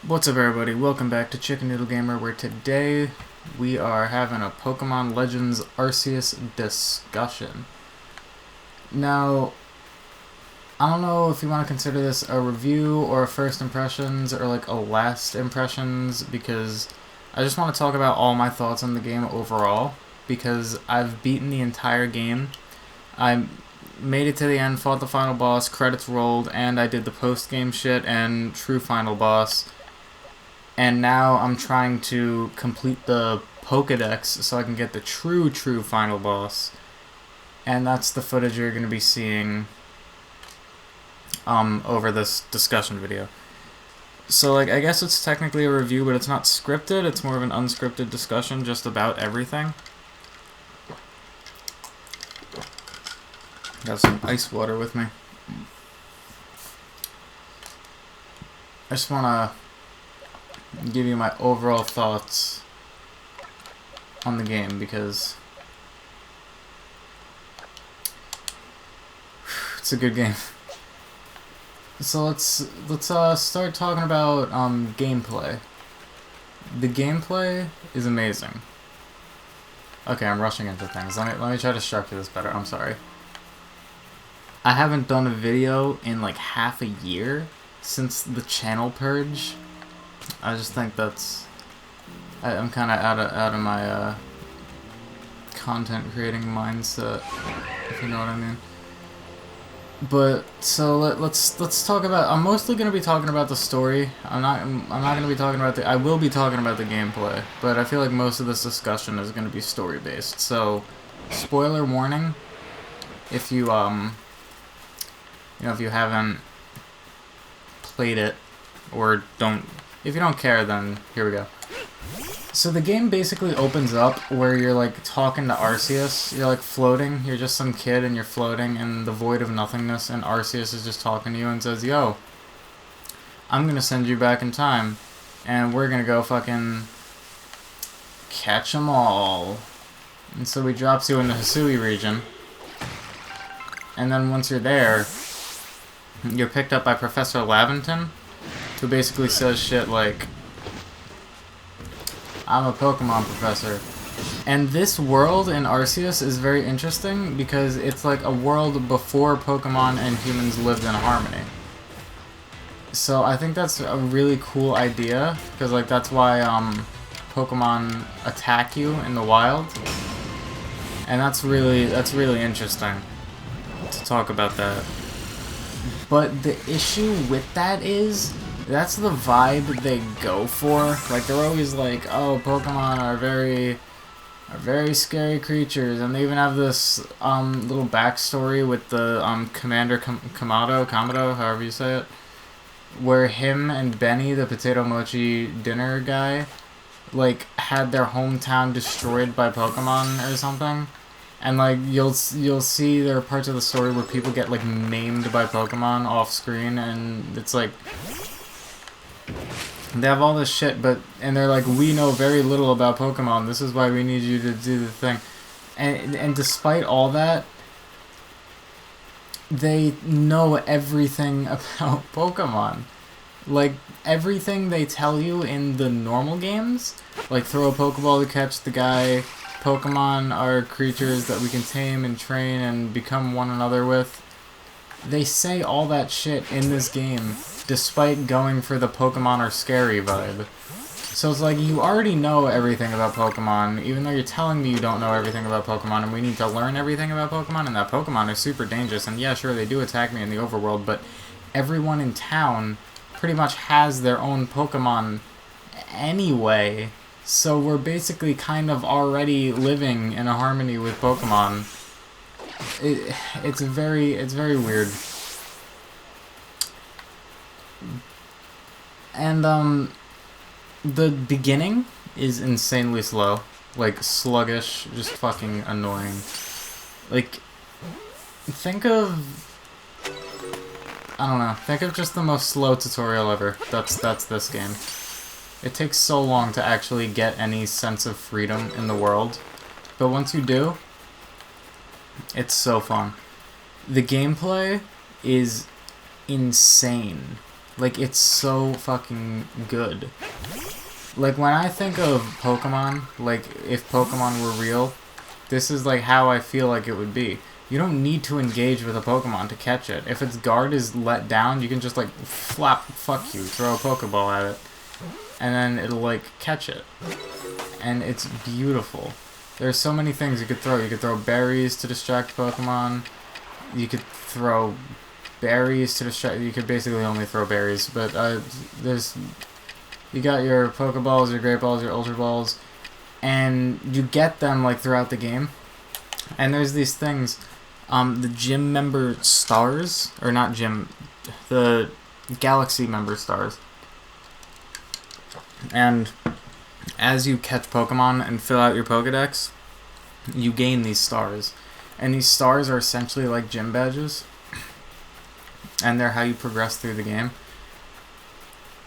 What's up, everybody? Welcome back to Chicken Noodle Gamer, where today we are having a Pokemon Legends Arceus discussion. Now, I don't know if you want to consider this a review or a first impressions or like a last impressions, because I just want to talk about all my thoughts on the game overall, because I've beaten the entire game. I made it to the end, fought the final boss, credits rolled, and I did the post-game shit and true final boss. And now I'm trying to complete the Pokedex so I can get the true final boss. And that's the footage you're going to be seeing over this discussion video. So, like, I guess it's technically a review, but it's not scripted. It's more of an unscripted discussion just about everything. Got some ice water with me. I just want to give you my overall thoughts on the game, because it's a good game. So let's start talking about gameplay. The gameplay is amazing. Okay, I'm rushing into things. Let me try to structure this better. I'm sorry. I haven't done a video in like half a year since the channel purge. I just think that's... I'm kind of out of my content creating mindset, if you know what I mean. But so let's talk about. I'm mostly going to be talking about the story. I'm not going to be talking about the. I will be talking about the gameplay, but I feel like most of this discussion is going to be story based. So, spoiler warning. If you if you haven't played it or don't. If you don't care, then here we go. So the game basically opens up where you're like talking to Arceus. You're like floating. You're just some kid and you're floating in the void of nothingness, and Arceus is just talking to you and says, "Yo, I'm gonna send you back in time, and we're gonna go fucking catch them all." And so he drops you in the Hisui region. And then once you're there, you're picked up by Professor Laventon, who basically says shit like, "I'm a Pokemon professor." And this world in Arceus is very interesting because it's like a world before Pokemon and humans lived in harmony. So I think that's a really cool idea, because like that's why Pokemon attack you in the wild. And that's really interesting to talk about that. But the issue with that is, that's the vibe they go for. Like, they're always like, "Oh, Pokemon are very scary creatures," and they even have this little backstory with the Commander Kamado, however you say it, where him and Benny, the potato mochi dinner guy, like had their hometown destroyed by Pokemon or something. And like you'll see there are parts of the story where people get like maimed by Pokemon off screen, and it's like they have all this shit, and they're like, "We know very little about Pokemon. This is why we need you to do the thing." And despite all that, they know everything about Pokemon. Like, everything they tell you in the normal games, like throw a Pokeball to catch the guy, Pokemon are creatures that we can tame and train and become one another with. They say all that shit in this game, despite going for the Pokemon are scary vibe. So it's like, you already know everything about Pokemon, even though you're telling me you don't know everything about Pokemon, and we need to learn everything about Pokemon, and that Pokemon are super dangerous, and yeah, sure, they do attack me in the overworld, but everyone in town pretty much has their own Pokemon anyway. So we're basically kind of already living in a harmony with Pokemon. It's very weird. And the beginning is insanely slow, like sluggish, just fucking annoying. Like, think of just the most slow tutorial ever. That's this game. It takes so long to actually get any sense of freedom in the world, but once you do, it's so fun. The gameplay is insane. Like, it's so fucking good. Like, when I think of Pokemon, like, if Pokemon were real, this is, like, how I feel like it would be. You don't need to engage with a Pokemon to catch it. If its guard is let down, you can just, like, fuck you, throw a Pokeball at it, and then it'll, like, catch it. And it's beautiful. There's so many things you could throw. You could throw berries to distract Pokemon. You could throw berries to distract... You could basically only throw berries, but there's... You got your Pokeballs, your Great Balls, your Ultra Balls, and you get them, like, throughout the game. And there's these things, the gym member stars, or not gym, the galaxy member stars. And as you catch Pokemon and fill out your Pokedex, you gain these stars. And these stars are essentially like gym badges. And they're how you progress through the game.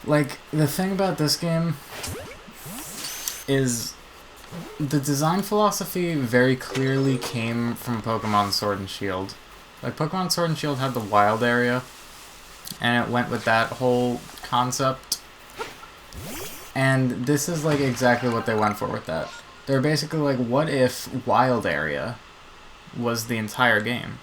Like, the thing about this game is the design philosophy very clearly came from Pokemon Sword and Shield. Like, Pokemon Sword and Shield had the wild area, and it went with that whole concept. And this is, like, exactly what they went for with that. They're basically like, what if wild area was the entire game?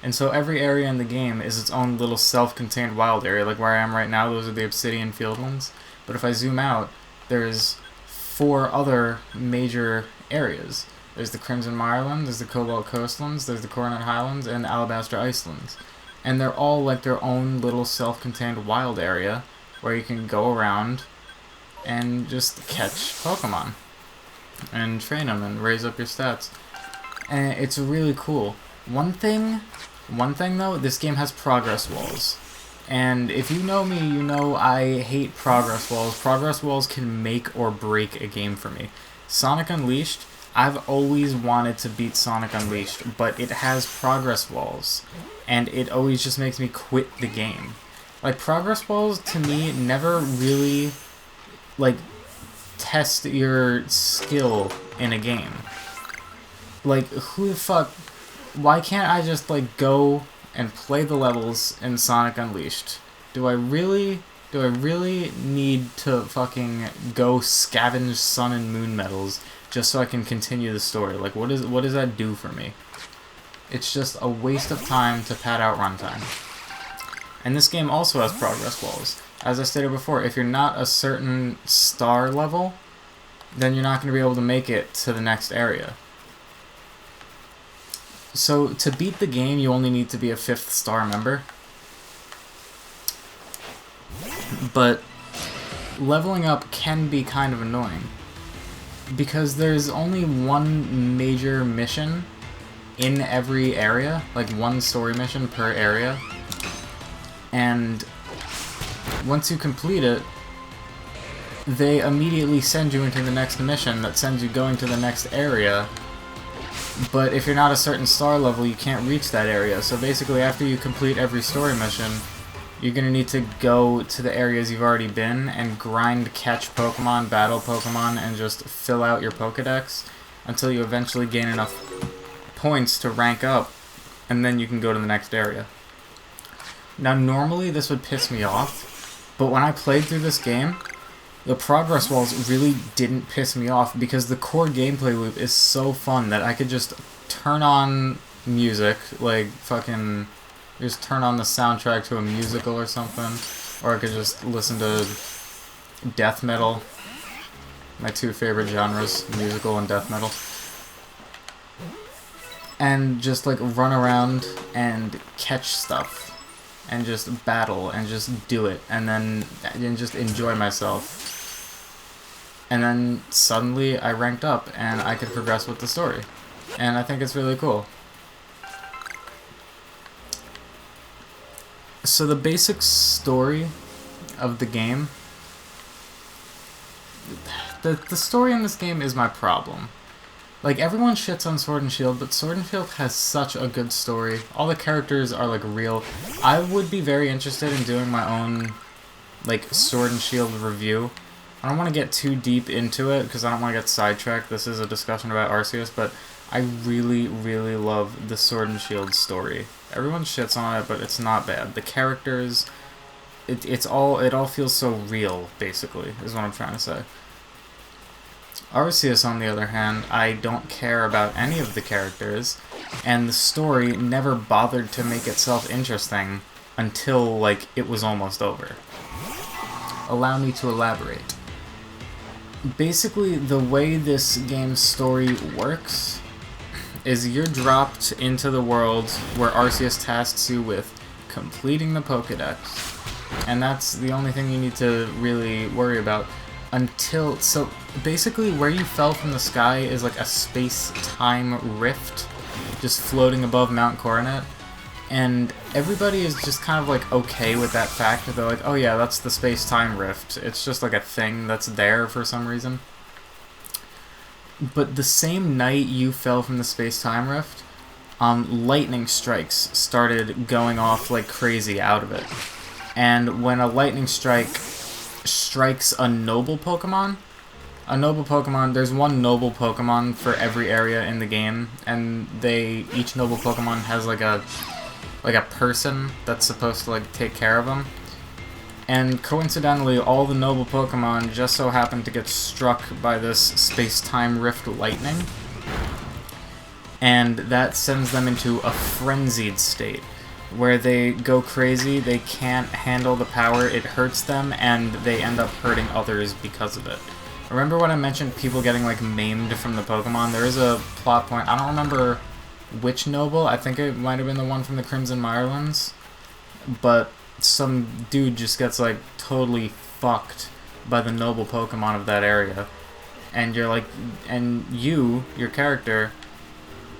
And so every area in the game is its own little self-contained wild area. Like where I am right now, those are the Obsidian Fieldlands. But if I zoom out, there's 4 other major areas. There's the Crimson Mireland, there's the Cobalt Coastlands, there's the Coronet Highlands, and the Alabaster Icelands. And they're all like their own little self-contained wild area where you can go around and just catch Pokemon and train them and raise up your stats. And it's really cool. One thing though, this game has progress walls. And if you know me, you know I hate progress walls. Progress walls can make or break a game for me. Sonic Unleashed, I've always wanted to beat Sonic Unleashed, but it has progress walls. And it always just makes me quit the game. Like, progress walls, to me, never really, like, test your skill in a game. Like, who the fuck... Why can't I just, like, go and play the levels in Sonic Unleashed? Do I really need to fucking go scavenge Sun and Moon medals just so I can continue the story? Like, what does that do for me? It's just a waste of time to pad out runtime. And this game also has progress walls. As I stated before, if you're not a certain star level, then you're not going to be able to make it to the next area. So, to beat the game, you only need to be a 5th star member. But leveling up can be kind of annoying, because there's only one major mission in every area, like one story mission per area, and once you complete it, they immediately send you into the next mission that sends you going to the next area. But if you're not a certain star level, you can't reach that area. So basically, after you complete every story mission, you're going to need to go to the areas you've already been and grind, catch Pokemon, battle Pokemon, and just fill out your Pokedex until you eventually gain enough points to rank up, and then you can go to the next area. Now, normally this would piss me off, but when I played through this game, the progress walls really didn't piss me off because the core gameplay loop is so fun that I could just turn on music, like fucking just turn on the soundtrack to a musical or something, or I could just listen to death metal, my 2 favorite genres, musical and death metal, and just like run around and catch stuff and just battle and just do it and just enjoy myself. And then suddenly I ranked up and I could progress with the story. And I think it's really cool. So the basic story of the game, the story in this game is my problem. Like, everyone shits on Sword and Shield, but Sword and Shield has such a good story. All the characters are, like, real. I would be very interested in doing my own, like, Sword and Shield review. I don't want to get too deep into it, because I don't want to get sidetracked. This is a discussion about Arceus, but I really, really love the Sword and Shield story. Everyone shits on it, but it's not bad. The characters it all feels so real, basically, is what I'm trying to say. Arceus, on the other hand, I don't care about any of the characters, and the story never bothered to make itself interesting until, like, it was almost over. Allow me to elaborate. Basically, the way this game's story works is you're dropped into the world where Arceus tasks you with completing the Pokédex, and that's the only thing you need to really worry about until... So, basically, where you fell from the sky is like a space-time rift just floating above Mount Coronet, and everybody is just kind of like okay with that fact. They're like, oh yeah, that's the space-time rift. It's just like a thing that's there for some reason. But the same night you fell from the space-time rift, lightning strikes started going off like crazy out of it. And when a lightning strike strikes a noble Pokemon, there's one noble Pokemon for every area in the game, and each noble Pokemon has like a person that's supposed to like take care of them. And coincidentally, all the noble Pokemon just so happen to get struck by this space-time rift lightning, and that sends them into a frenzied state where they go crazy, they can't handle the power, it hurts them, and they end up hurting others because of it. Remember when I mentioned people getting like maimed from the Pokemon? There is a plot point, I don't remember which noble, I think it might have been the one from the Crimson Mirelands, but some dude just gets like totally fucked by the noble Pokemon of that area, and you're like, and your character,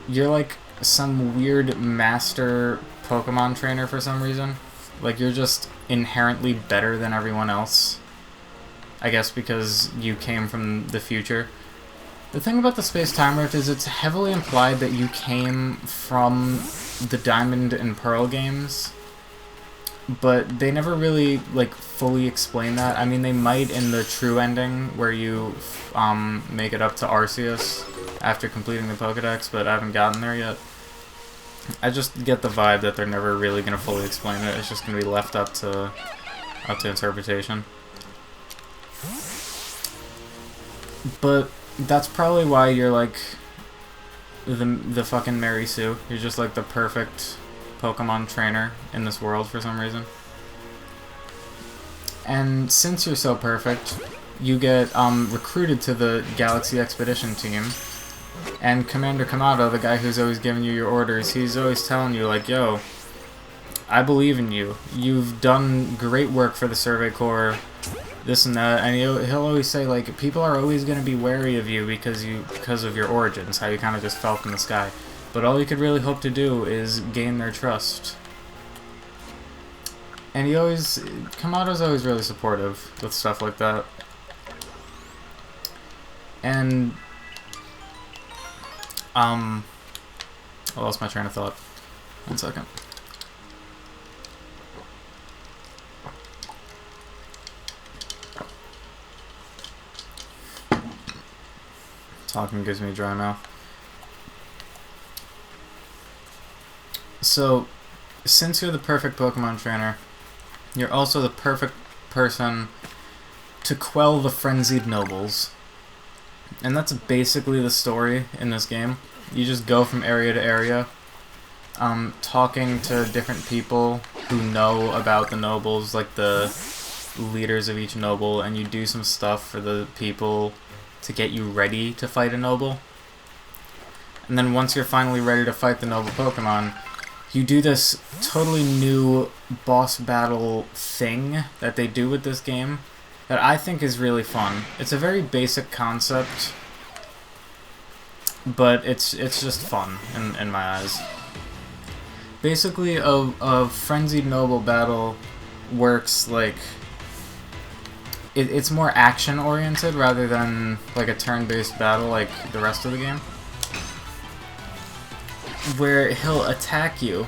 you're like some weird master Pokemon trainer for some reason. Like, you're just inherently better than everyone else, I guess because you came from the future. The thing about the Space-Time Rift is it's heavily implied that you came from the Diamond and Pearl games, but they never really, like, fully explain that. I mean, they might in the true ending, where you make it up to Arceus after completing the Pokédex, but I haven't gotten there yet. I just get the vibe that they're never really going to fully explain it. It's just going to be left up to interpretation. But that's probably why you're, like, the fucking Mary Sue. You're just, like, the perfect Pokemon trainer in this world for some reason. And since you're so perfect, you get recruited to the Galaxy Expedition team, and Commander Kamado, the guy who's always giving you your orders, he's always telling you, like, yo, I believe in you. You've done great work for the Survey Corps, this and that, and he'll always say, like, people are always going to be wary of you because of your origins, how you kind of just fell from the sky. But all you could really hope to do is gain their trust. And Kamado's always really supportive with stuff like that. And, I lost my train of thought. 1 second. Talking gives me a dry mouth. So, since you're the perfect Pokemon trainer, you're also the perfect person to quell the frenzied nobles. And that's basically the story in this game. You just go from area to area, talking to different people who know about the nobles, like the leaders of each noble, and you do some stuff for the people to get you ready to fight a noble. And then once you're finally ready to fight the noble Pokemon, you do this totally new boss battle thing that they do with this game that I think is really fun. It's a very basic concept, but it's just fun in my eyes. Basically, a frenzied noble battle works like... It's more action-oriented rather than like a turn-based battle like the rest of the game, where he'll attack you,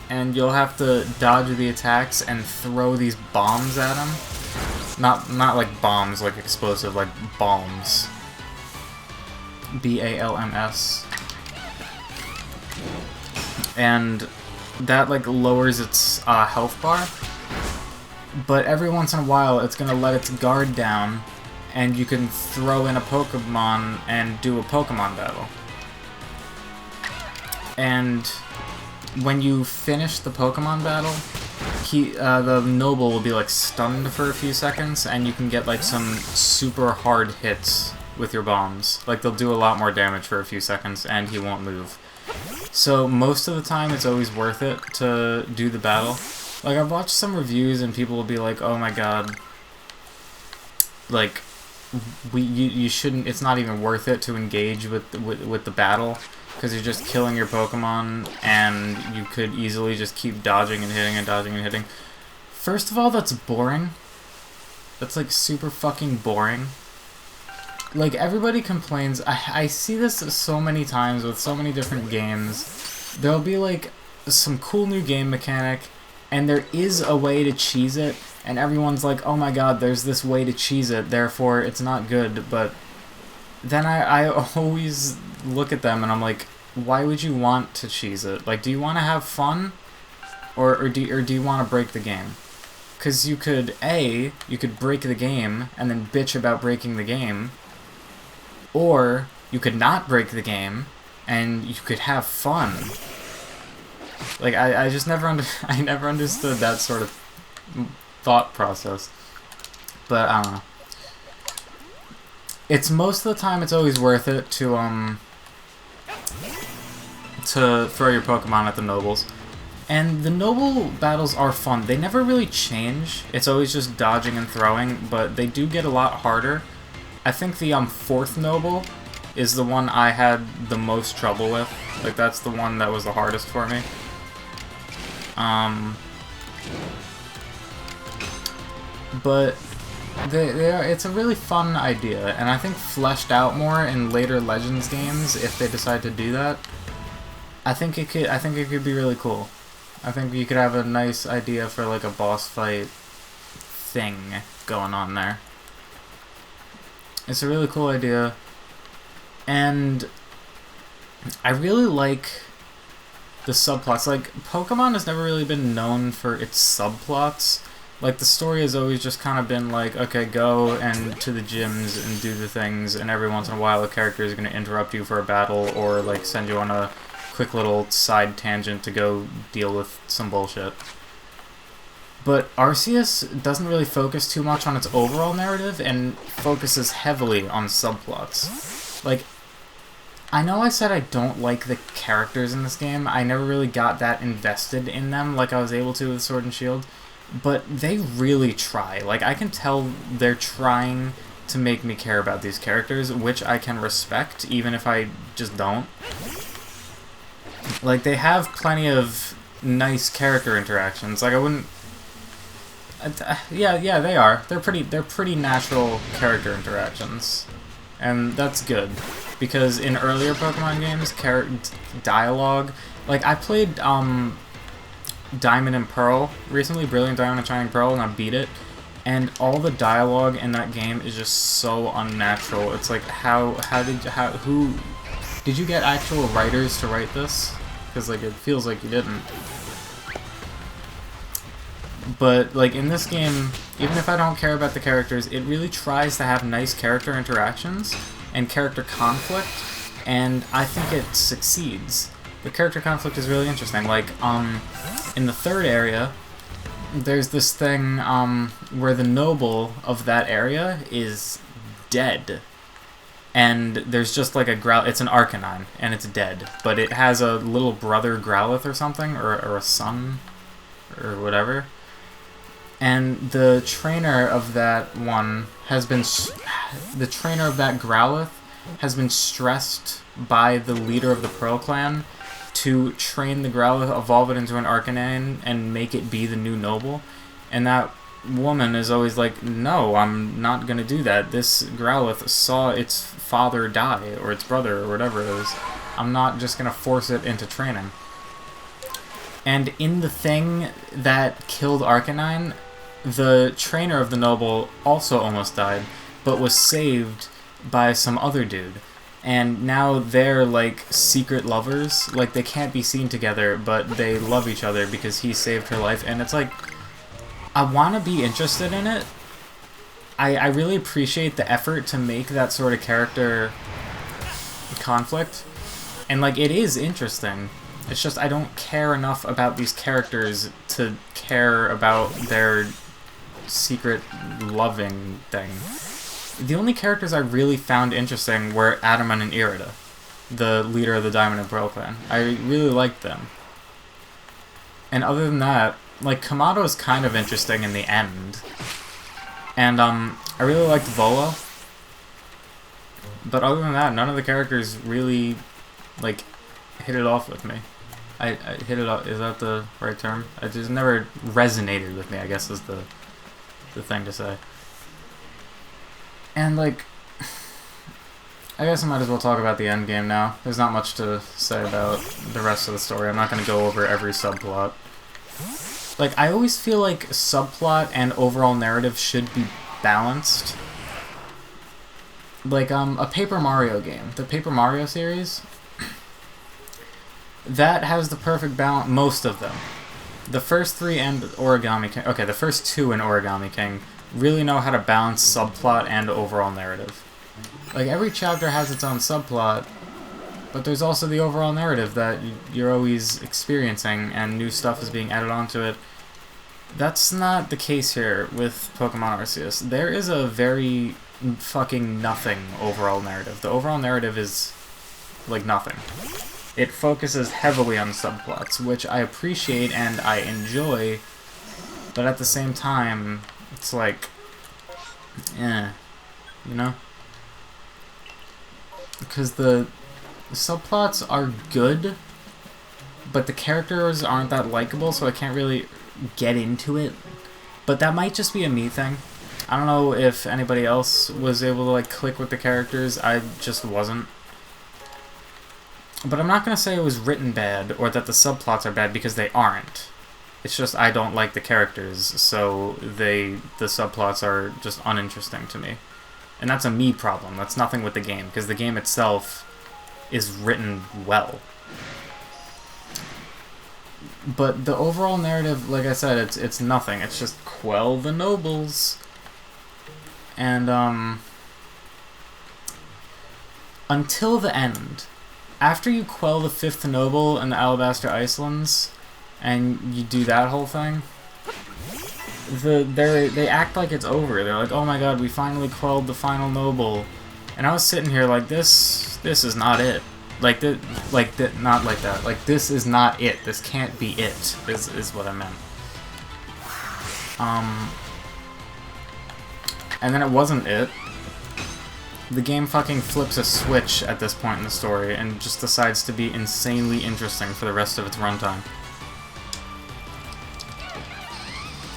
and you'll have to dodge the attacks and throw these bombs at him. Not like bombs, like explosive, like bombs. B-A-L-M-S. And that like lowers its health bar, but every once in a while it's going to let its guard down, and you can throw in a Pokemon and do a Pokemon battle. And when you finish the Pokemon battle, the Noble will be like stunned for a few seconds, and you can get like some super hard hits with your bombs. Like they'll do a lot more damage for a few seconds, and he won't move. So most of the time, it's always worth it to do the battle. Like I've watched some reviews, and people will be like, "Oh my god, like you shouldn't. It's not even worth it to engage with the battle." Because you're just killing your Pokemon, and you could easily just keep dodging and hitting and dodging and hitting. First of all, that's boring. That's, like, super fucking boring. Like, everybody complains. I see this so many times with so many different games. There'll be, like, some cool new game mechanic, and there is a way to cheese it, and everyone's like, oh my god, there's this way to cheese it, therefore it's not good, but then I always look at them and I'm like, why would you want to cheese it? Like, do you want to have fun? Or do you want to break the game? Because you could break the game and then bitch about breaking the game, or you could not break the game and you could have fun. Like, I just never I never understood that sort of thought process. But I don't know. It's most of the time it's always worth it to throw your Pokemon at the Nobles. And the Noble battles are fun. They never really change. It's always just dodging and throwing, but they do get a lot harder. I think the 4th Noble is the one I had the most trouble with. Like, that's the one that was the hardest for me. But it's a really fun idea, and I think fleshed out more in later Legends games, if they decide to do that, I think it could be really cool. I think you could have a nice idea for like a boss fight thing going on there. It's a really cool idea, and I really like the subplots. Like, Pokemon has never really been known for its subplots. Like, the story has always just kind of been like, okay, go and to the gyms and do the things, and every once in a while a character is going to interrupt you for a battle, or like send you on a quick little side tangent to go deal with some bullshit. But Arceus doesn't really focus too much on its overall narrative, and focuses heavily on subplots. Like, I know I said I don't like the characters in this game. I never really got that invested in them like I was able to with Sword and Shield. But they really try. Like, I can tell they're trying to make me care about these characters, which I can respect, even if I just don't. Like, they have plenty of nice character interactions. Like, I wouldn't... yeah, they are. They're pretty natural character interactions. And that's good. Because in earlier Pokemon games, dialogue... Like, I played, Diamond and Pearl recently, Brilliant Diamond and Shining Pearl, and I beat it, and all the dialogue in that game is just so unnatural. It's like, who did you get actual writers to write this? Because like, it feels like you didn't. But like, in this game, even if I don't care about the characters, it really tries to have nice character interactions and character conflict, and I think it succeeds. The character conflict is really interesting. Like, in the 3rd area, there's this thing, where the Noble of that area is dead. And there's just like it's an Arcanine, and it's dead. But it has a little brother Growlithe or something, or a son, or whatever. And the trainer of that one has been... The trainer of that Growlithe has been stressed by the leader of the Pearl Clan to train the Growlithe, evolve it into an Arcanine, and make it be the new Noble. And that woman is always like, no, I'm not gonna do that. This Growlithe saw its father die, or its brother, or whatever it is. I'm not just gonna force it into training. And in the thing that killed Arcanine, the trainer of the Noble also almost died, but was saved by some other dude. And now they're, like, secret lovers. Like, they can't be seen together, but they love each other because he saved her life. And it's like, I want to be interested in it. I really appreciate the effort to make that sort of character conflict. And, like, it is interesting. It's just I don't care enough about these characters to care about their secret loving thing. The only characters I really found interesting were Adaman and Irida, the leader of the Diamond and Pearl clan. I really liked them. And other than that, like, Kamado is kind of interesting in the end. And, I really liked Volo. But other than that, none of the characters really, like, hit it off with me. I hit it off, is that the right term? It just never resonated with me, I guess is the thing to say. And, like, I guess I might as well talk about the end game now. There's not much to say about the rest of the story. I'm not going to go over every subplot. Like, I always feel like subplot and overall narrative should be balanced. Like, a Paper Mario game. The Paper Mario series, that has the perfect balance, most of them. The first three and Origami King, okay, the first two in Origami King really know how to balance subplot and overall narrative. Like, every chapter has its own subplot, but there's also the overall narrative that you're always experiencing, and new stuff is being added onto it. That's not the case here with Pokemon Arceus. There is a very fucking nothing overall narrative. The overall narrative is, like, nothing. It focuses heavily on subplots, which I appreciate and I enjoy, but at the same time, it's like, you know? Because the subplots are good, but the characters aren't that likable, so I can't really get into it. But that might just be a me thing. I don't know if anybody else was able to, like, click with the characters. I just wasn't. But I'm not going to say it was written bad or that the subplots are bad, because they aren't. It's just I don't like the characters, so the subplots are just uninteresting to me. And that's a me problem. That's nothing with the game, because the game itself is written well. But the overall narrative, like I said, it's nothing. It's just quell the nobles. And, until the end, after you quell the fifth noble in the Alabaster Icelands, and you do that whole thing, they act like it's over. They're like, oh my god, we finally quelled the final noble. And I was sitting here like, this is not it. Not like that. Like, this is not it. This can't be it, is what I meant. And then it wasn't it. The game fucking flips a switch at this point in the story and just decides to be insanely interesting for the rest of its runtime.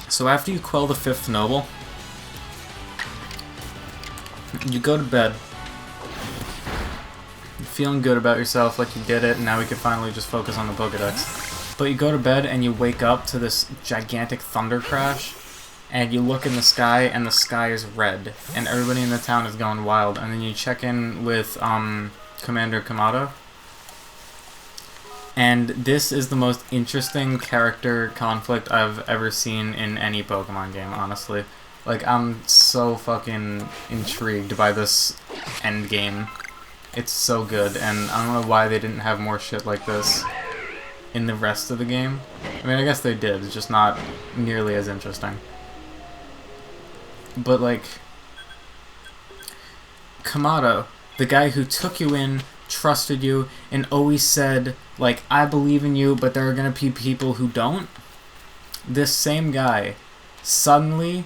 So after you quell the fifth noble, you go to bed, feeling good about yourself, like you did it, and now we can finally just focus on the Pokedex. But you go to bed and you wake up to this gigantic thunder crash, and you look in the sky, and the sky is red, and everybody in the town is going wild. And then you check in with Commander Kamado, and this is the most interesting character conflict I've ever seen in any Pokemon game, honestly. Like, I'm so fucking intrigued by this endgame. It's so good, and I don't know why they didn't have more shit like this in the rest of the game. I mean, I guess they did, it's just not nearly as interesting. But, like, Kamado, the guy who took you in, trusted you, and always said, like, I believe in you, but there are gonna be people who don't. This same guy suddenly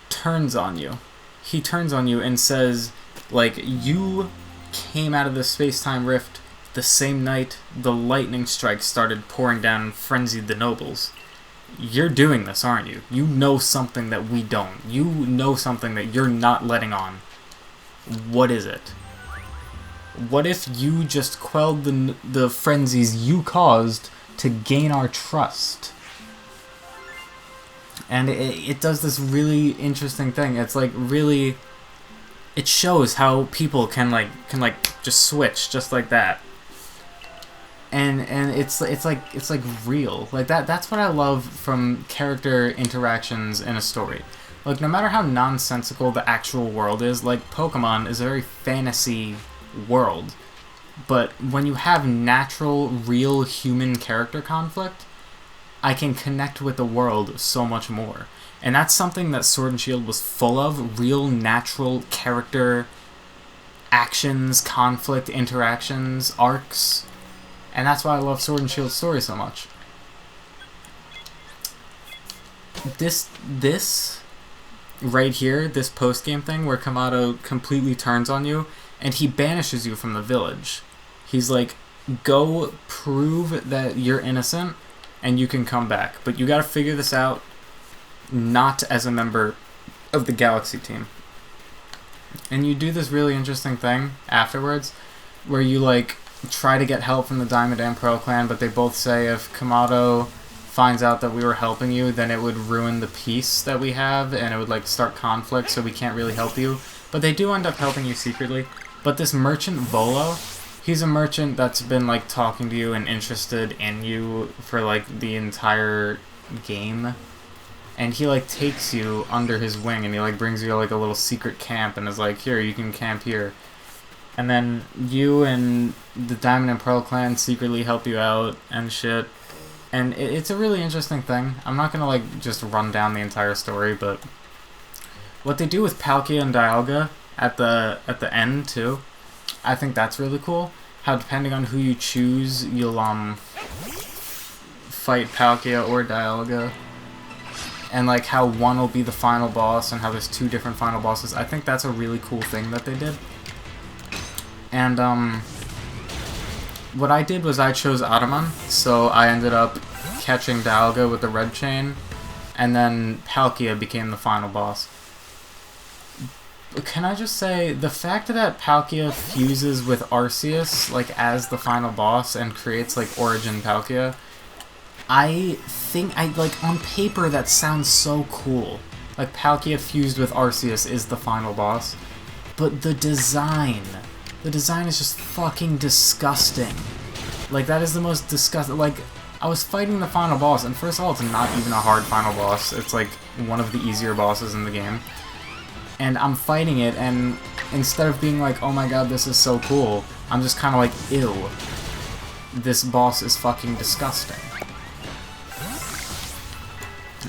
turns on you. He turns on you and says, like, you came out of the space-time rift the same night the lightning strikes started pouring down and frenzied the nobles. You're doing this, aren't you? You know something that we don't. You know something that you're not letting on. What is it? What if you just quelled the frenzies you caused to gain our trust? And it does this really interesting thing. It's like really, it shows how people can just switch just like that. and it's like real. Like that's what I love from character interactions in a story. Like, no matter how nonsensical the actual world is, like, Pokemon is a very fantasy world. But when you have natural, real human character conflict, I can connect with the world so much more. And that's something that Sword and Shield was full of, real, natural character actions, conflict, interactions, arcs. And that's why I love Sword and Shield story so much. This right here, this post-game thing where Kamado completely turns on you and he banishes you from the village. He's like, go prove that you're innocent and you can come back. But you gotta figure this out not as a member of the Galaxy team. And you do this really interesting thing afterwards where you like try to get help from the Diamond and Pearl clan, but they both say if Kamado finds out that we were helping you, then it would ruin the peace that we have, and it would like start conflict, so we can't really help you. But they do end up helping you secretly. But this merchant Volo, he's a merchant that's been like talking to you and interested in you for like the entire game. And he like takes you under his wing and he like brings you to like a little secret camp and is like, here, you can camp here. And then you and the Diamond and Pearl clan secretly help you out and shit. And it's a really interesting thing. I'm not gonna like just run down the entire story, but what they do with Palkia and Dialga at the end too, I think that's really cool. How depending on who you choose, you'll fight Palkia or Dialga. And like how one will be the final boss and how there's two different final bosses. I think that's a really cool thing that they did. And what I did was I chose Ataman, so I ended up catching Dialga with the red chain, and then Palkia became the final boss. Can I just say, the fact that Palkia fuses with Arceus, like, as the final boss and creates, like, Origin Palkia, I think, like, on paper that sounds so cool. Like, Palkia fused with Arceus is the final boss. But the design is just fucking disgusting. Like, that is the most disgusting, like, I was fighting the final boss, and first of all, it's not even a hard final boss. It's, like, one of the easier bosses in the game. And I'm fighting it, and instead of being like, oh my god, this is so cool, I'm just kind of like, ew. This boss is fucking disgusting.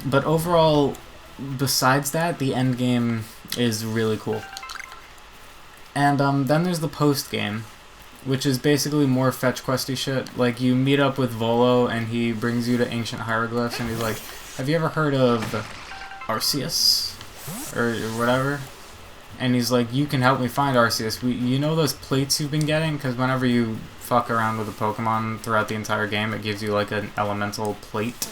But overall, besides that, the end game is really cool. And then there's the post game, which is basically more fetch questy shit. Like, you meet up with Volo, and he brings you to ancient hieroglyphs, and he's like, have you ever heard of Arceus? Or whatever? And he's like, you can help me find Arceus. You know those plates you've been getting? Because whenever you fuck around with a Pokemon throughout the entire game, it gives you like an elemental plate.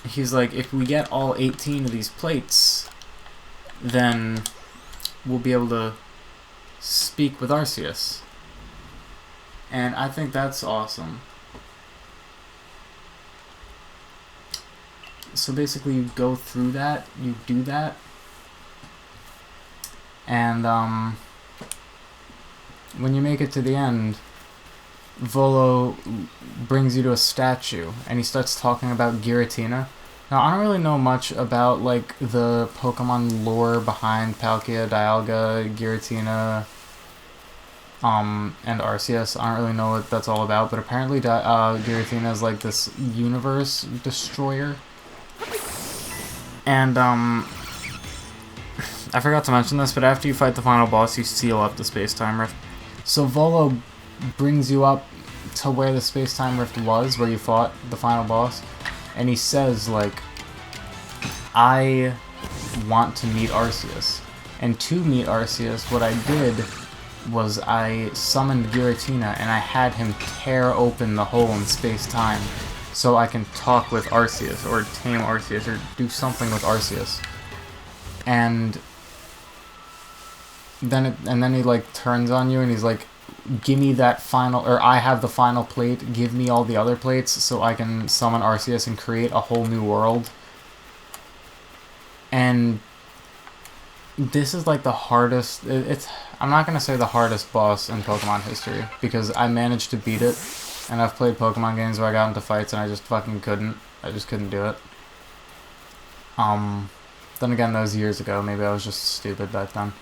He's like, if we get all 18 of these plates, then we'll be able to speak with Arceus. And I think that's awesome. So basically you go through that, you do that, and when you make it to the end, Volo brings you to a statue, and he starts talking about Giratina. Now, I don't really know much about, like, the Pokemon lore behind Palkia, Dialga, Giratina, and Arceus. I don't really know what that's all about, but apparently Giratina is, like, this universe destroyer. And, I forgot to mention this, but after you fight the final boss, you seal up the space-time rift. So Volo brings you up to where the space-time rift was, where you fought the final boss, and he says, like, I want to meet Arceus. And to meet Arceus, what I did was I summoned Giratina, and I had him tear open the hole in space-time so I can talk with Arceus, or tame Arceus, or do something with Arceus. And then he, like, turns on you, and he's like, give me that final, or I have the final plate, give me all the other plates so I can summon Arceus and create a whole new world. And this is like the hardest. I'm not gonna say the hardest boss in Pokemon history because I managed to beat it, and I've played Pokemon games where I got into fights and I just fucking couldn't. I just couldn't do it. Then again, that was years ago. Maybe I was just stupid back then.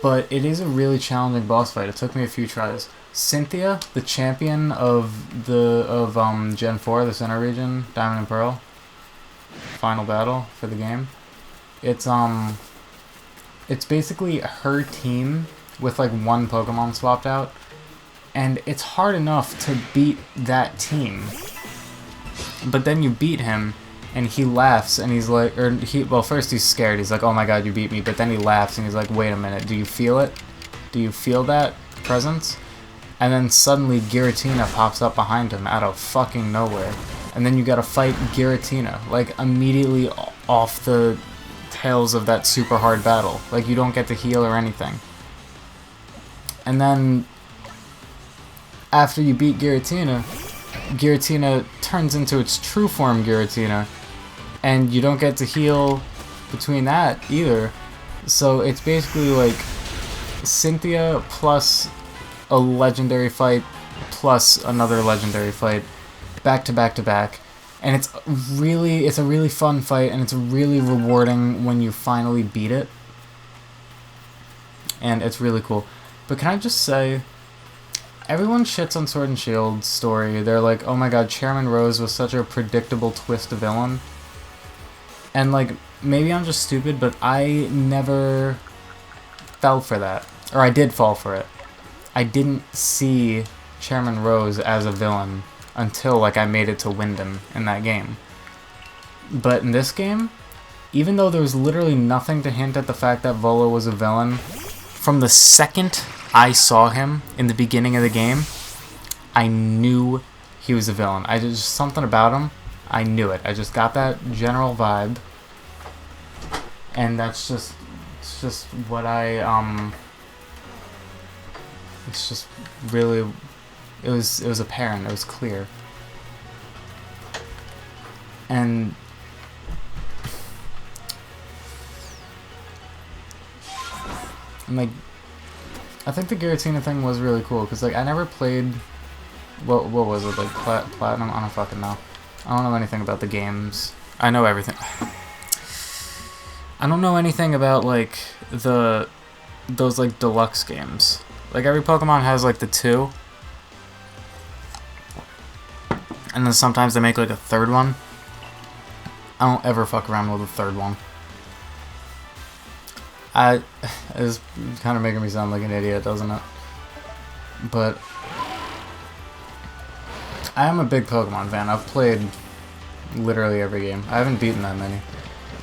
But it is a really challenging boss fight. It took me a few tries. Cynthia, the champion of Gen 4, the Center region, Diamond and Pearl, final battle for the game. It's basically her team with like one Pokemon swapped out, and it's hard enough to beat that team. But then you beat him, and he laughs, and he's like, well, first he's scared. He's like, "Oh my god, you beat me!" But then he laughs, and he's like, "Wait a minute, do you feel it? Do you feel that presence?" And then suddenly Giratina pops up behind him out of fucking nowhere, and then you gotta fight Giratina like immediately off the tails of that super hard battle. Like, you don't get to heal or anything. And then after you beat Giratina, Giratina turns into its true form Giratina, and you don't get to heal between that either. So it's basically like Cynthia plus a legendary fight plus another legendary fight back to back to back. And it's a really fun fight, and it's really rewarding when you finally beat it. And it's really cool. But can I just say, everyone shits on Sword and Shield's story. They're like, "Oh my god, Chairman Rose was such a predictable twist villain." And like, maybe I'm just stupid, but I never fell for that. Or I did fall for it. I didn't see Chairman Rose as a villain until like I made it to Wyndham in that game. But in this game, even though there was literally nothing to hint at the fact that Volo was a villain, from the second I saw him in the beginning of the game, I knew he was a villain. I just, something about him, I knew it. I just got that general vibe, and that's just, it's just what it's just really, it was apparent, it was clear. And like, I think the Giratina thing was really cool, because like I never played, what was it, like Platinum? I don't fucking know. I don't know anything about the games. I know everything. I don't know anything about like those like deluxe games. Like every Pokemon has like the 2, and then sometimes they make like a 3rd one. I don't ever fuck around with a 3rd one. It's kind of making me sound like an idiot, doesn't it? But I am a big Pokemon fan. I've played literally every game. I haven't beaten that many.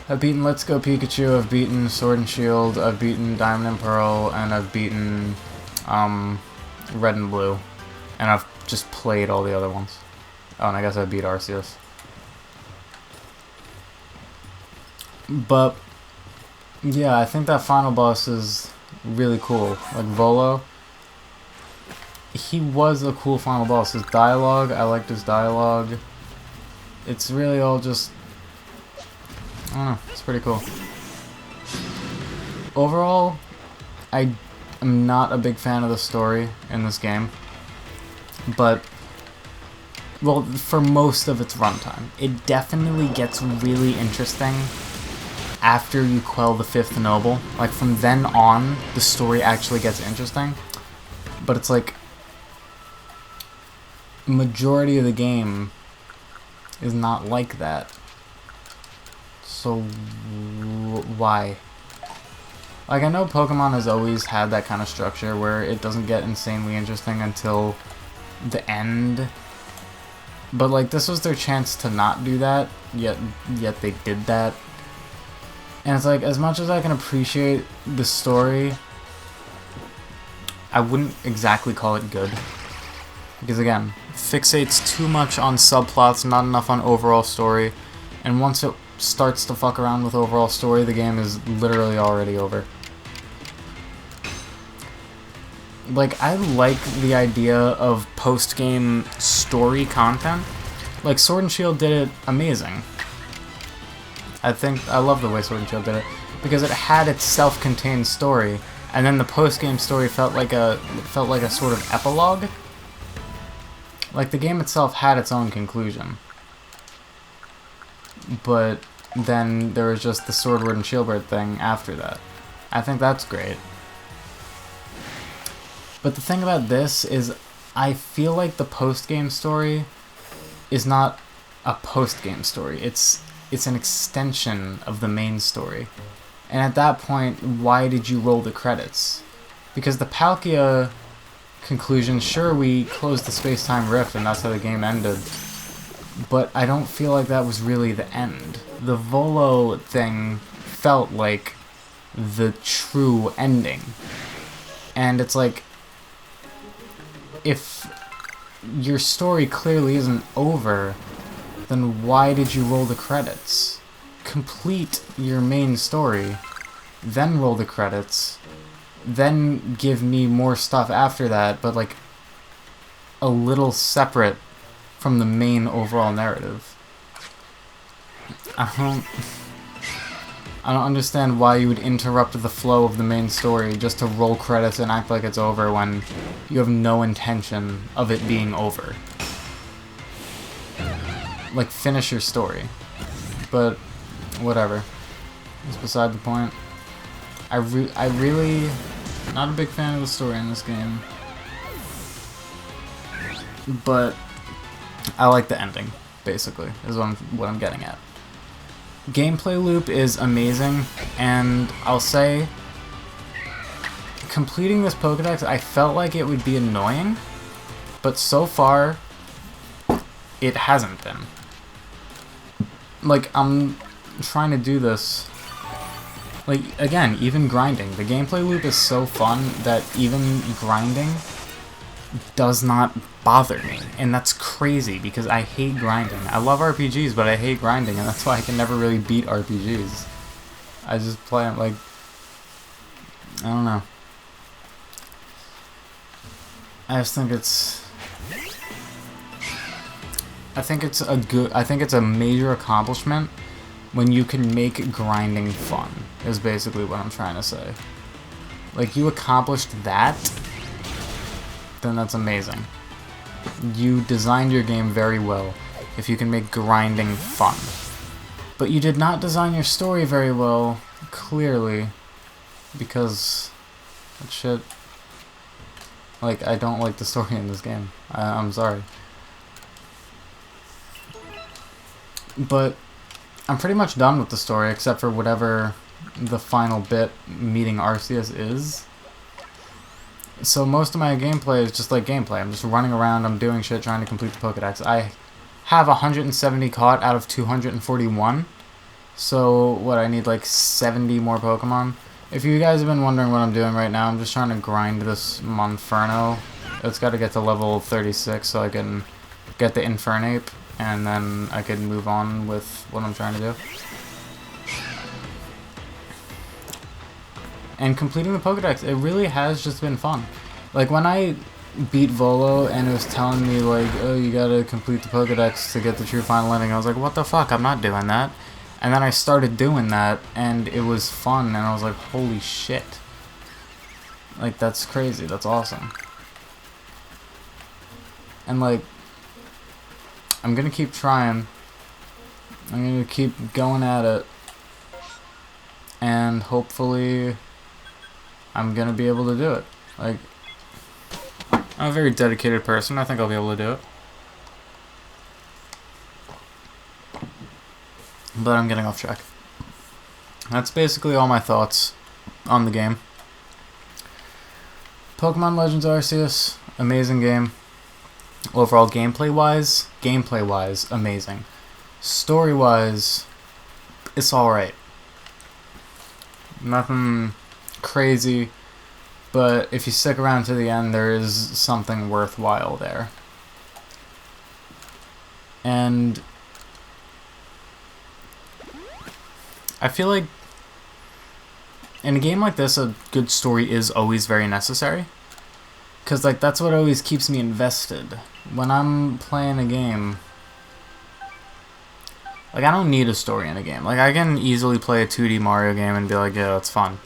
I've beaten Let's Go Pikachu, I've beaten Sword and Shield, I've beaten Diamond and Pearl, and I've beaten Red and Blue. And I've just played all the other ones. Oh, and I guess I beat Arceus. But yeah, I think that final boss is really cool. Like Volo, he was a cool final boss. His dialogue, I liked his dialogue. It's really all just, I don't know, it's pretty cool. Overall, I am not a big fan of the story in this game. But, well, for most of its runtime, it definitely gets really interesting after you quell the 5th Noble. Like, from then on, the story actually gets interesting. But it's like, majority of the game is not like that. So, why? Like, I know Pokemon has always had that kind of structure where it doesn't get insanely interesting until the end. But, like, this was their chance to not do that, yet they did that. And it's like, as much as I can appreciate the story, I wouldn't exactly call it good. Because again, fixates too much on subplots, not enough on overall story. And once it starts to fuck around with overall story, the game is literally already over. Like, I like the idea of post-game story content. Like, Sword and Shield did it amazing. I think I love the way Sword and Shield did it because it had its self-contained story, and then the post-game story felt like a sort of epilogue. Like the game itself had its own conclusion, but then there was just the Sword and Shield thing after that. I think that's great. But the thing about this is, I feel like the post-game story is not a post-game story. It's an extension of the main story. And at that point, why did you roll the credits? Because the Palkia conclusion, sure, we closed the space-time rift and that's how the game ended, but I don't feel like that was really the end. The Volo thing felt like the true ending. And it's like, if your story clearly isn't over, then why did you roll the credits? Complete your main story, then roll the credits, then give me more stuff after that, but like a little separate from the main overall narrative. I don't understand why you would interrupt the flow of the main story just to roll credits and act like it's over when you have no intention of it being over. Like, finish your story. But whatever. It's beside the point. I really not a big fan of the story in this game, but I like the ending, basically, is what I'm getting at. Gameplay loop is amazing, and I'll say, completing this Pokédex, I felt like it would be annoying, but so far, it hasn't been. Like, I'm trying to do this, like, again, even grinding. The gameplay loop is so fun that even grinding does not bother me, and that's crazy because I hate grinding. I love RPGs, but I hate grinding, and that's why I can never really beat RPGs. I just play them like, I don't know. I just think it's, I think it's a major accomplishment when you can make grinding fun, is basically what I'm trying to say. Like, you accomplished that, then that's amazing. You designed your game very well if you can make grinding fun. But you did not design your story very well, clearly, because that shit, like, I don't like the story in this game. I'm sorry. But I'm pretty much done with the story, except for whatever the final bit, meeting Arceus, is. So most of my gameplay is just like gameplay. I'm just running around, I'm doing shit, trying to complete the Pokédex. I have 170 caught out of 241. So, what, I need like 70 more Pokemon? If you guys have been wondering what I'm doing right now, I'm just trying to grind this Monferno. It's got to get to level 36 so I can get the Infernape, and then I can move on with what I'm trying to do. And completing the Pokédex, it really has just been fun. Like, when I beat Volo and it was telling me, like, oh, you gotta complete the Pokédex to get the true final ending, I was like, what the fuck, I'm not doing that. And then I started doing that, and it was fun, and I was like, holy shit. Like, that's crazy, that's awesome. And, like, I'm gonna keep trying. I'm gonna keep going at it. And hopefully I'm gonna be able to do it. Like, I'm a very dedicated person. I think I'll be able to do it. But I'm getting off track. That's basically all my thoughts on the game. Pokemon Legends Arceus, amazing game. Overall, gameplay-wise, amazing. Story-wise, it's alright. Nothing crazy, but if you stick around to the end, there is something worthwhile there. And I feel like in a game like this, a good story is always very necessary. Because, like, that's what always keeps me invested. When I'm playing a game, Like, I don't need a story in a game. Like, I can easily play a 2D Mario game and be like, yeah, that's fun.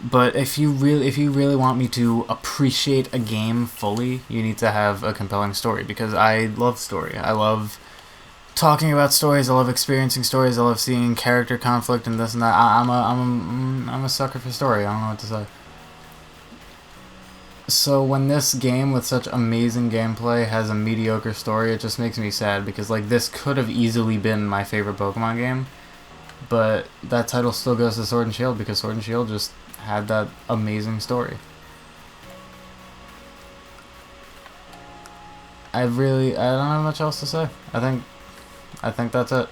But if you really want me to appreciate a game fully, you need to have a compelling story, because I love story. I love talking about stories. I love experiencing stories. I love seeing character conflict and this and that. I'm a sucker for story. I don't know what to say. So when this game with such amazing gameplay has a mediocre story, it just makes me sad, because like this could have easily been my favorite Pokemon game, but that title still goes to Sword and Shield, because Sword and Shield just had that amazing story. I don't have much else to say. I think that's it.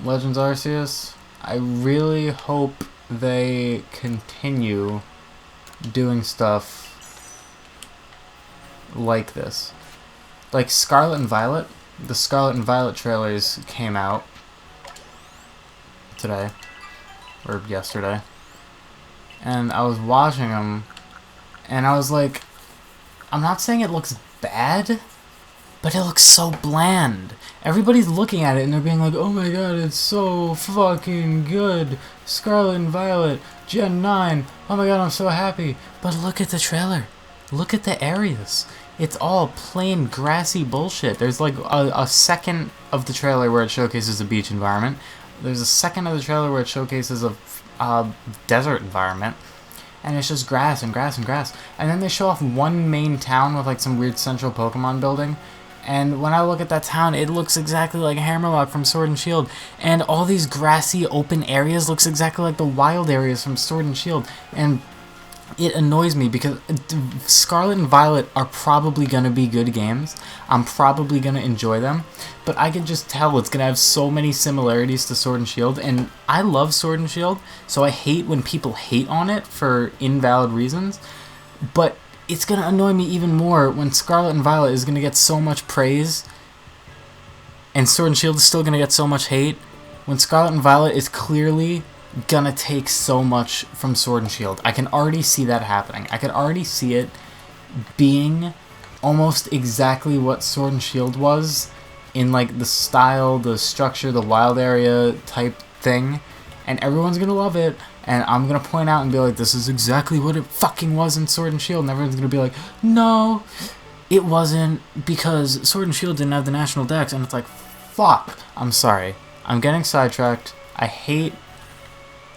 Legends Arceus, I really hope they continue doing stuff like this. Like Scarlet and Violet. The Scarlet and Violet trailers came out today, or yesterday, and I was watching them, and I was like, I'm not saying it looks bad, but it looks so bland. Everybody's looking at it and they're being like, oh my god, it's so fucking good. Scarlet and Violet, Gen 9, oh my god, I'm so happy. But look at the trailer. Look at the areas. It's all plain grassy bullshit. There's like a second of the trailer where it showcases a beach environment. There's a second of the trailer where it showcases a desert environment. And it's just grass and grass and grass. And then they show off one main town with like some weird central Pokemon building. And when I look at that town, it looks exactly like Hammerlock from Sword and Shield. And all these grassy open areas looks exactly like the wild areas from Sword and Shield. And it annoys me, because Scarlet and Violet are probably going to be good games. I'm probably going to enjoy them. But I can just tell it's going to have so many similarities to Sword and Shield. And I love Sword and Shield, so I hate when people hate on it for invalid reasons. But it's going to annoy me even more when Scarlet and Violet is going to get so much praise and Sword and Shield is still going to get so much hate, when Scarlet and Violet is clearly gonna take so much from Sword and Shield. I can already see that happening. I can already see it being almost exactly what Sword and Shield was, in like the style, the structure, the wild area type thing, and everyone's gonna love it, and I'm gonna point out and be like, this is exactly what it fucking was in Sword and Shield, and everyone's gonna be like, no, it wasn't, because Sword and Shield didn't have the national dex. And it's like, fuck. I'm sorry. I'm getting sidetracked. I hate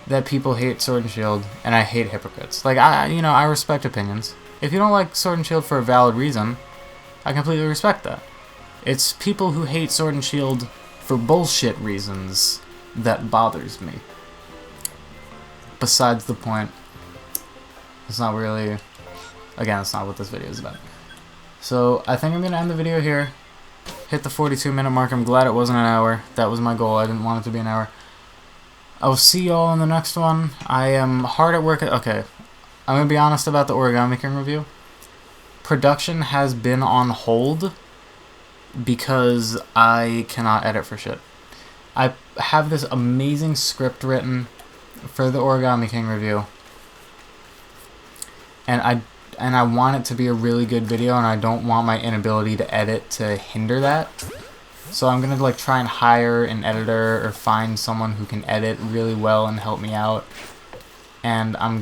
that people hate Sword and Shield, and I hate hypocrites. Like, I respect opinions. If you don't like Sword and Shield for a valid reason, I completely respect that. It's people who hate Sword and Shield for bullshit reasons that bothers me. Besides the point, it's not really, again, it's not what this video is about. So, I think I'm going to end the video here. Hit the 42-minute mark. I'm glad it wasn't an hour. That was my goal. I didn't want it to be an hour. I will see y'all in the next one. I am hard at work. Okay, I'm going to be honest about the Origami King review. Production has been on hold because I cannot edit for shit. I have this amazing script written for the Origami King review, and I want it to be a really good video, and I don't want my inability to edit to hinder that. So I'm gonna like try and hire an editor or find someone who can edit really well and help me out. And I'm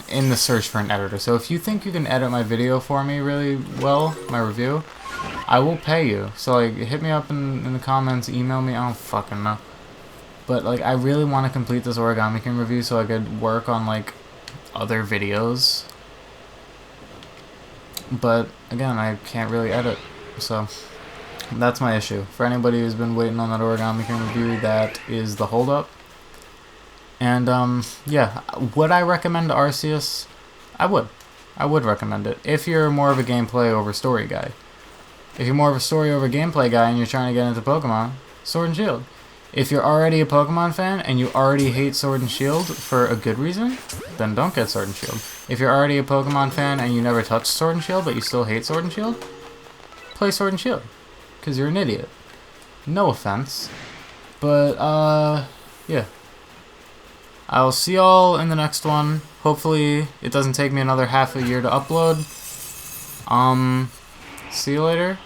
in the search for an editor. So if you think you can edit my video for me really well, my review, I will pay you. So like hit me up in the comments, email me, I don't fucking know. But like I really want to complete this Origami King review so I could work on like other videos. But again, I can't really edit, so that's my issue. For anybody who's been waiting on that Origami King review, that is the holdup. And, yeah, would I recommend Arceus? I would. I would recommend it. If you're more of a gameplay over story guy. If you're more of a story over gameplay guy and you're trying to get into Pokemon, Sword and Shield. If you're already a Pokemon fan and you already hate Sword and Shield for a good reason, then don't get Sword and Shield. If you're already a Pokemon fan and you never touched Sword and Shield but you still hate Sword and Shield, play Sword and Shield. Because you're an idiot. No offense. But, yeah. I'll see y'all in the next one. Hopefully it doesn't take me another half a year to upload. See you later.